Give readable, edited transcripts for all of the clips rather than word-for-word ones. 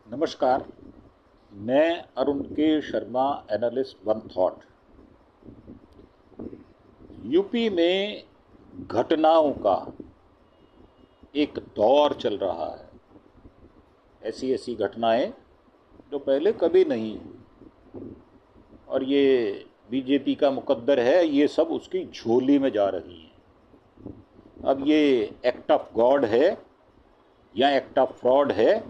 नमस्कार। मैं अरुण के Sharma, analyst one thought. UP में घटनाओं का एक दौर चल रहा है। ऐसी ऐसी घटनाएं जो पहले कभी नहीं हुई, और ये बीजेपी का मुकद्दर है, ये सब उसकी झोली में जा रही हैं। अब ये एक्ट ऑफ गॉड है या एक्ट ऑफ फ्रॉड है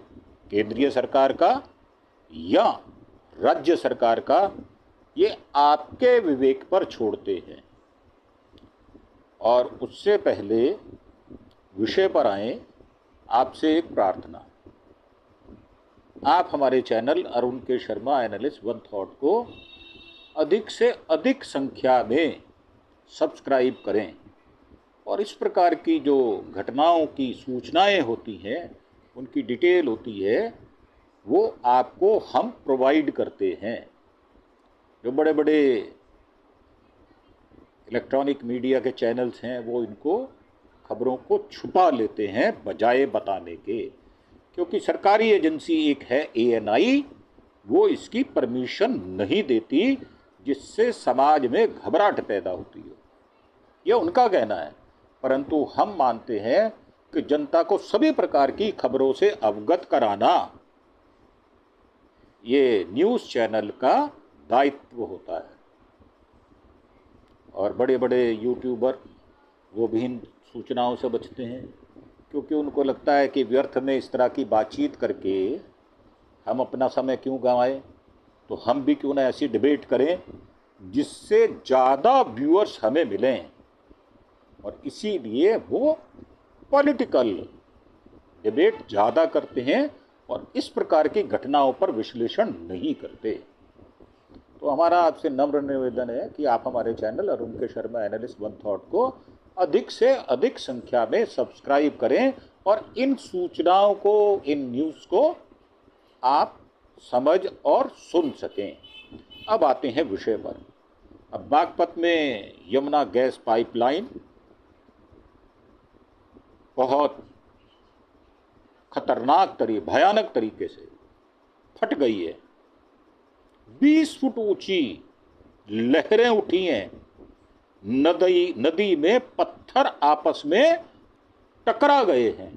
केंद्रीय सरकार का या राज्य सरकार का, ये आपके विवेक पर छोड़ते हैं। और उससे पहले विषय पर आए, आपसे एक प्रार्थना। आप हमारे चैनल अरुण के शर्मा, एनालिस्ट वन थॉट को अधिक से अधिक संख्या में सब्सक्राइब करें, और इस प्रकार की जो घटनाओं की सूचनाएं होती हैं, उनकी डिटेल होती है, वो आपको हम प्रोवाइड करते हैं। जो बड़े बड़े इलेक्ट्रॉनिक मीडिया के चैनल्स हैं, वो इनको खबरों को छुपा लेते हैं बजाय बताने के, क्योंकि सरकारी एजेंसी एक है ANI, वो इसकी परमिशन नहीं देती, जिससे समाज में घबराहट पैदा होती है। यह उनका कहना है, परंतु हम मानते हैं कि जनता को सभी प्रकार की खबरों से अवगत कराना ये न्यूज़ चैनल का दायित्व होता है। और बड़े बड़े यूट्यूबर वो भी इन सूचनाओं से बचते हैं, क्योंकि उनको लगता है कि व्यर्थ में इस तरह की बातचीत करके हम अपना समय क्यों गंवाएं, तो हम भी क्यों ना ऐसी डिबेट करें जिससे ज़्यादा व्यूअर्स हमें मिलें। और इसीलिए वो पॉलिटिकल डिबेट ज़्यादा करते हैं और इस प्रकार की घटनाओं पर विश्लेषण नहीं करते। तो हमारा आपसे नम्र निवेदन है कि आप हमारे चैनल अरुण के शर्मा, एनालिस्ट वन थॉट को अधिक से अधिक संख्या में सब्सक्राइब करें, और इन सूचनाओं को, इन न्यूज़ को आप समझ और सुन सकें। अब आते हैं विषय पर। अब बागपत में यमुना गैस पाइपलाइन बहुत खतरनाक भयानक तरीके से फट गई है। 20 फुट ऊंची लहरें उठी हैं। नदी में पत्थर आपस में टकरा गए हैं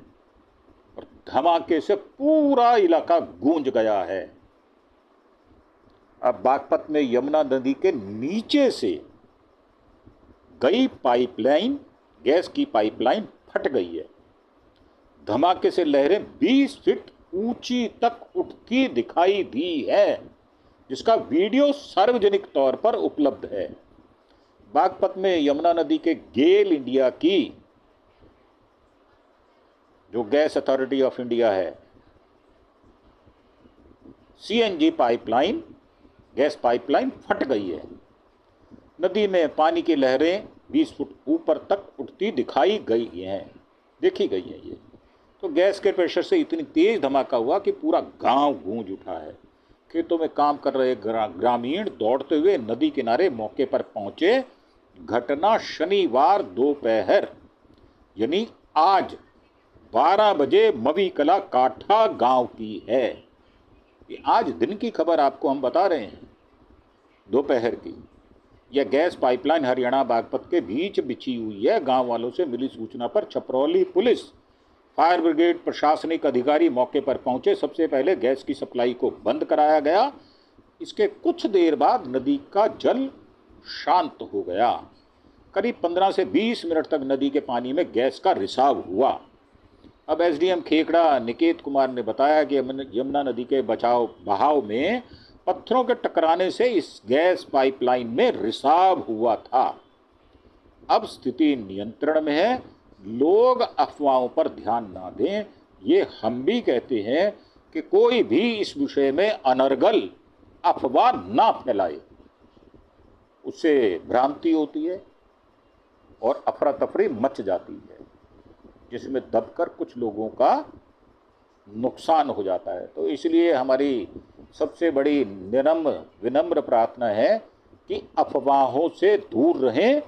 और धमाके से पूरा इलाका गूंज गया है। अब बागपत में यमुना नदी के नीचे से गई पाइपलाइन, गैस की पाइपलाइन फट गई है। धमाके से लहरें 20 फीट ऊंची तक उठती दिखाई दी है, जिसका वीडियो सार्वजनिक तौर पर उपलब्ध है। बागपत में यमुना नदी के गेल इंडिया की जो गैस अथॉरिटी ऑफ इंडिया है, CNG पाइपलाइन, गैस पाइपलाइन फट गई है। नदी में पानी की लहरें 20 फुट ऊपर तक उठती दिखाई गई हैं, देखी गई है। ये तो गैस के प्रेशर से इतनी तेज धमाका हुआ कि पूरा गांव गूंज उठा है। खेतों में काम कर रहे ग्रामीण दौड़ते हुए नदी किनारे मौके पर पहुंचे। घटना शनिवार दोपहर यानी आज 12 बजे मवी कला काठा गांव की है। ये आज दिन की खबर आपको हम बता रहे हैं, दोपहर की। यह गैस पाइपलाइन हरियाणा बागपत के बीच बिछी हुई है। गांव वालों से मिली सूचना पर छपरौली पुलिस, फायर ब्रिगेड, प्रशासनिक अधिकारी मौके पर पहुंचे। सबसे पहले गैस की सप्लाई को बंद कराया गया। इसके कुछ देर बाद नदी का जल शांत हो गया। करीब 15 से 20 मिनट तक नदी के पानी में गैस का रिसाव हुआ। अब SDM खेकड़ा निकेत कुमार ने बताया कि यमुना नदी के बहाव में पत्थरों के टकराने से इस गैस पाइपलाइन में रिसाव हुआ था। अब स्थिति नियंत्रण में है। लोग अफवाहों पर ध्यान ना दें। ये हम भी कहते हैं कि कोई भी इस विषय में अनर्गल अफवाह ना फैलाए, उससे भ्रांति होती है और अफरा तफरी मच जाती है, जिसमें दबकर कुछ लोगों का नुकसान हो जाता है। तो इसलिए हमारी सबसे बड़ी विनम्र प्रार्थना है कि अफवाहों से दूर रहें।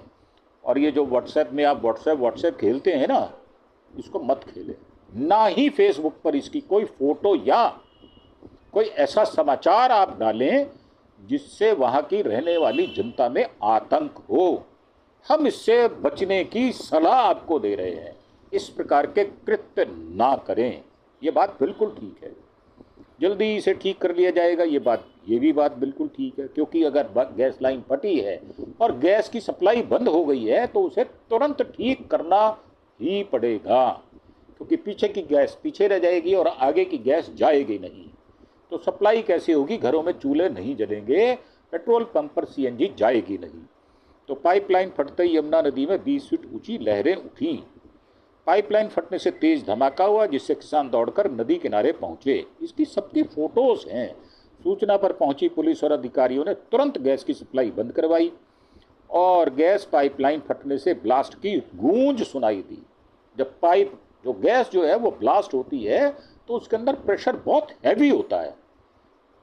और ये जो व्हाट्सएप में आप व्हाट्सएप खेलते हैं ना, इसको मत खेलें। ना ही फेसबुक पर इसकी कोई फोटो या कोई ऐसा समाचार आप डालें जिससे वहां की रहने वाली जनता में आतंक हो। हम इससे बचने की सलाह आपको दे रहे हैं। इस प्रकार के कृत्य ना करें। ये बात बिल्कुल ठीक है। जल्दी इसे ठीक कर लिया जाएगा, ये भी बात बिल्कुल ठीक है, क्योंकि अगर गैस लाइन फटी है और गैस की सप्लाई बंद हो गई है तो उसे तुरंत ठीक करना ही पड़ेगा, क्योंकि पीछे की गैस पीछे रह जाएगी और आगे की गैस जाएगी नहीं। तो सप्लाई कैसे होगी? घरों में चूल्हे नहीं जलेंगे, पेट्रोल पंप पर सीएनजी जाएगी नहीं। तो पाइपलाइन फटते ही यमुना नदी में 20 फीट ऊंची लहरें उठी। पाइपलाइन फटने से तेज धमाका हुआ, जिससे किसान दौड़कर नदी किनारे पहुंचे। इसकी सबकी फोटोज हैं। सूचना पर पहुंची पुलिस और अधिकारियों ने तुरंत गैस की सप्लाई बंद करवाई और गैस पाइपलाइन फटने से ब्लास्ट की गूंज सुनाई दी। जब गैस जो है वो ब्लास्ट होती है तो उसके अंदर प्रेशर बहुत हैवी होता है,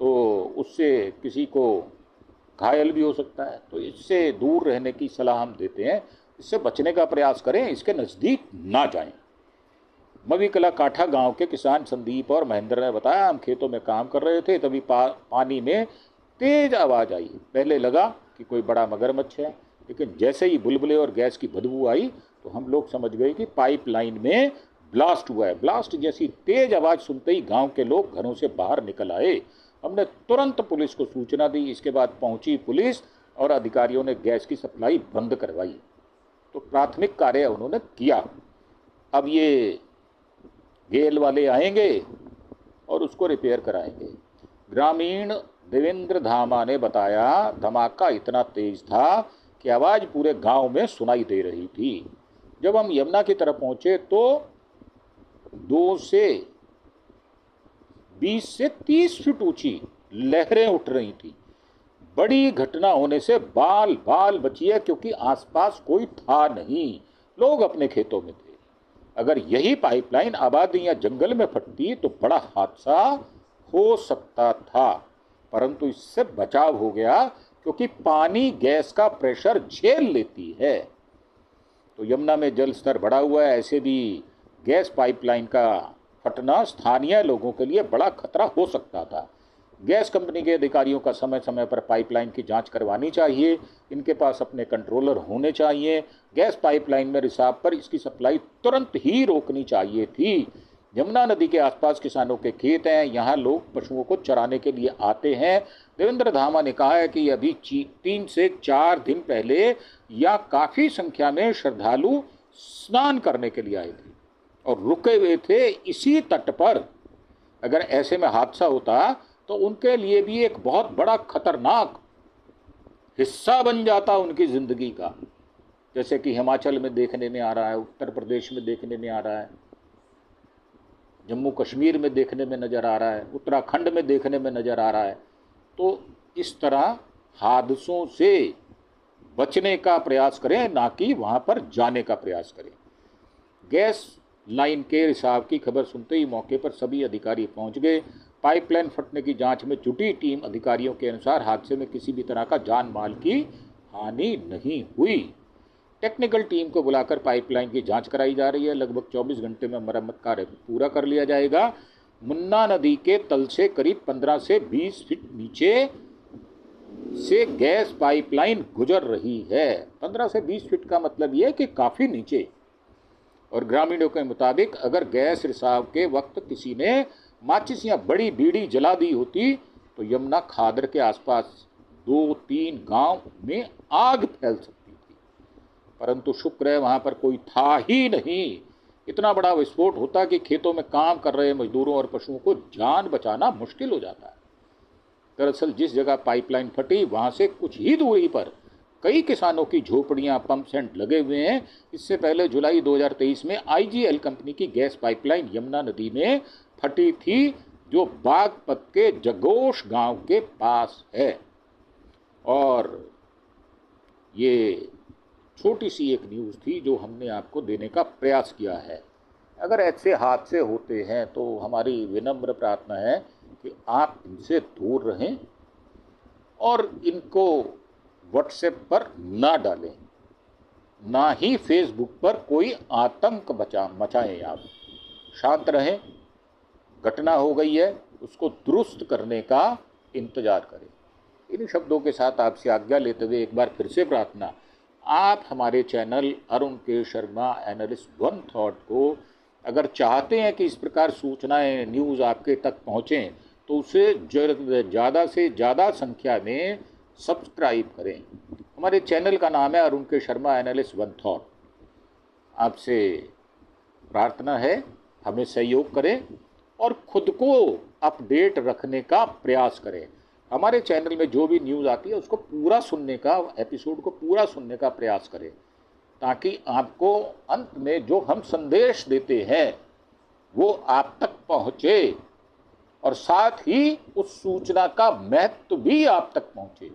तो उससे किसी को घायल भी हो सकता है। तो इससे दूर रहने की सलाह हम देते हैं। इससे बचने का प्रयास करें, इसके नज़दीक ना जाएं। मवी कला काठा गांव के किसान संदीप और महेंद्र ने बताया, हम खेतों में काम कर रहे थे, तभी पानी में तेज आवाज़ आई। पहले लगा कि कोई बड़ा मगरमच्छ है, लेकिन जैसे ही बुलबुले और गैस की बदबू आई तो हम लोग समझ गए कि पाइपलाइन में ब्लास्ट हुआ है। ब्लास्ट जैसी तेज आवाज़ सुनते ही गांव के लोग घरों से बाहर निकल आए। हमने तुरंत पुलिस को सूचना दी। इसके बाद पहुंची पुलिस और अधिकारियों ने गैस की सप्लाई बंद करवाई। तो प्राथमिक कार्य उन्होंने किया। अब ये गेल वाले आएंगे और उसको रिपेयर कराएंगे। ग्रामीण देवेंद्र धामा ने बताया, धमाका इतना तेज था कि आवाज़ पूरे गांव में सुनाई दे रही थी। जब हम यमुना की तरफ पहुंचे तो 20 से 30 फीट ऊंची लहरें उठ रही थी। बड़ी घटना होने से बाल बाल बची है, क्योंकि आसपास कोई था नहीं, लोग अपने खेतों में थे। अगर यही पाइपलाइन आबादी या जंगल में फटती तो बड़ा हादसा हो सकता था, परंतु इससे बचाव हो गया, क्योंकि पानी गैस का प्रेशर झेल लेती है। तो यमुना में जल स्तर बढ़ा हुआ है। ऐसे भी गैस पाइपलाइन का फटना स्थानीय लोगों के लिए बड़ा खतरा हो सकता था। गैस कंपनी के अधिकारियों का समय समय पर पाइपलाइन की जांच करवानी चाहिए। इनके पास अपने कंट्रोलर होने चाहिए। गैस पाइपलाइन में रिसाव पर इसकी सप्लाई तुरंत ही रोकनी चाहिए थी। यमुना नदी के आसपास किसानों के खेत हैं, यहाँ लोग पशुओं को चराने के लिए आते हैं। देवेंद्र धामा ने कहा है कि अभी 3 से 4 दिन पहले यहाँ काफ़ी संख्या में श्रद्धालु स्नान करने के लिए आए थे और रुके हुए थे इसी तट पर। अगर ऐसे में हादसा होता तो उनके लिए भी एक बहुत बड़ा खतरनाक हिस्सा बन जाता उनकी ज़िंदगी का, जैसे कि हिमाचल में देखने में आ रहा है, उत्तर प्रदेश में देखने में आ रहा है, जम्मू कश्मीर में देखने में नज़र आ रहा है, उत्तराखंड में देखने में नज़र आ रहा है। तो इस तरह हादसों से बचने का प्रयास करें, ना कि वहाँ पर जाने का प्रयास करें। गैस लाइन के रिसाव की खबर सुनते ही मौके पर सभी अधिकारी पहुंच गए। पाइपलाइन फटने की जांच में जुटी टीम अधिकारियों के अनुसार हादसे में किसी भी तरह का जान माल की हानि नहीं हुई। टेक्निकल टीम को बुलाकर पाइपलाइन की जांच कराई जा रही है। लगभग 24 घंटे में मरम्मत कार्य पूरा कर लिया जाएगा। मुन्ना नदी के तल से करीब 15 से 20 फीट नीचे से गैस पाइपलाइन गुजर रही है। 15 से 20 फीट का मतलब ये है कि काफ़ी नीचे। और ग्रामीणों के मुताबिक अगर गैस रिसाव के वक्त किसी ने माचिस या बड़ी बीड़ी जला दी होती तो यमुना खादर के आसपास 2-3 गांव में आग फैल सकती थी, परंतु शुक्र है वहां पर कोई था ही नहीं। इतना बड़ा विस्फोट होता कि खेतों में काम कर रहे मजदूरों और पशुओं को जान बचाना मुश्किल हो जाता है। दरअसल जिस जगह पाइपलाइन फटी वहां से कुछ ही दूरी पर कई किसानों की झोपड़ियां, पंप सेट लगे हुए हैं। इससे पहले जुलाई 2023 में आईजीएल कंपनी की गैस पाइपलाइन यमुना नदी में फटी थी, जो बागपत के जगोश गांव के पास है। और ये छोटी सी एक न्यूज़ थी जो हमने आपको देने का प्रयास किया है। अगर ऐसे हादसे होते हैं तो हमारी विनम्र प्रार्थना है कि आप इनसे दूर रहें और इनको व्हाट्सएप पर ना डालें, ना ही फेसबुक पर कोई आतंक मचाएं। आप शांत रहें। घटना हो गई है, उसको दुरुस्त करने का इंतज़ार करें। इन शब्दों के साथ आपसे आज्ञा लेते हुए एक बार फिर से प्रार्थना, आप हमारे चैनल अरुण के शर्मा एनालिस्ट वन थॉट को अगर चाहते हैं कि इस प्रकार सूचनाएं न्यूज़ आपके तक पहुँचें तो उसे ज़्यादा से ज़्यादा संख्या में सब्सक्राइब करें। हमारे चैनल का नाम है अरुण के शर्मा एनालिस्ट वन थॉट। आपसे प्रार्थना है हमें सहयोग करें और खुद को अपडेट रखने का प्रयास करें। हमारे चैनल में जो भी न्यूज़ आती है उसको पूरा सुनने का, एपिसोड को पूरा सुनने का प्रयास करें, ताकि आपको अंत में जो हम संदेश देते हैं वो आप तक पहुँचे और साथ ही उस सूचना का महत्व भी आप तक पहुँचे।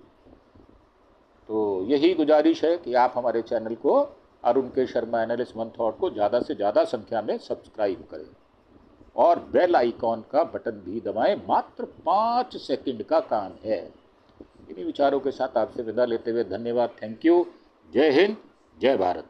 तो यही गुजारिश है कि आप हमारे चैनल को अरुण के शर्मा एनालिस्ट वन थॉट को ज़्यादा से ज़्यादा संख्या में सब्सक्राइब करें और बेल आइकॉन का बटन भी दबाएं। मात्र 5 सेकंड का काम है। इन्हीं विचारों के साथ आपसे विदा लेते हुए धन्यवाद। Thank you. जय हिंद, जय भारत।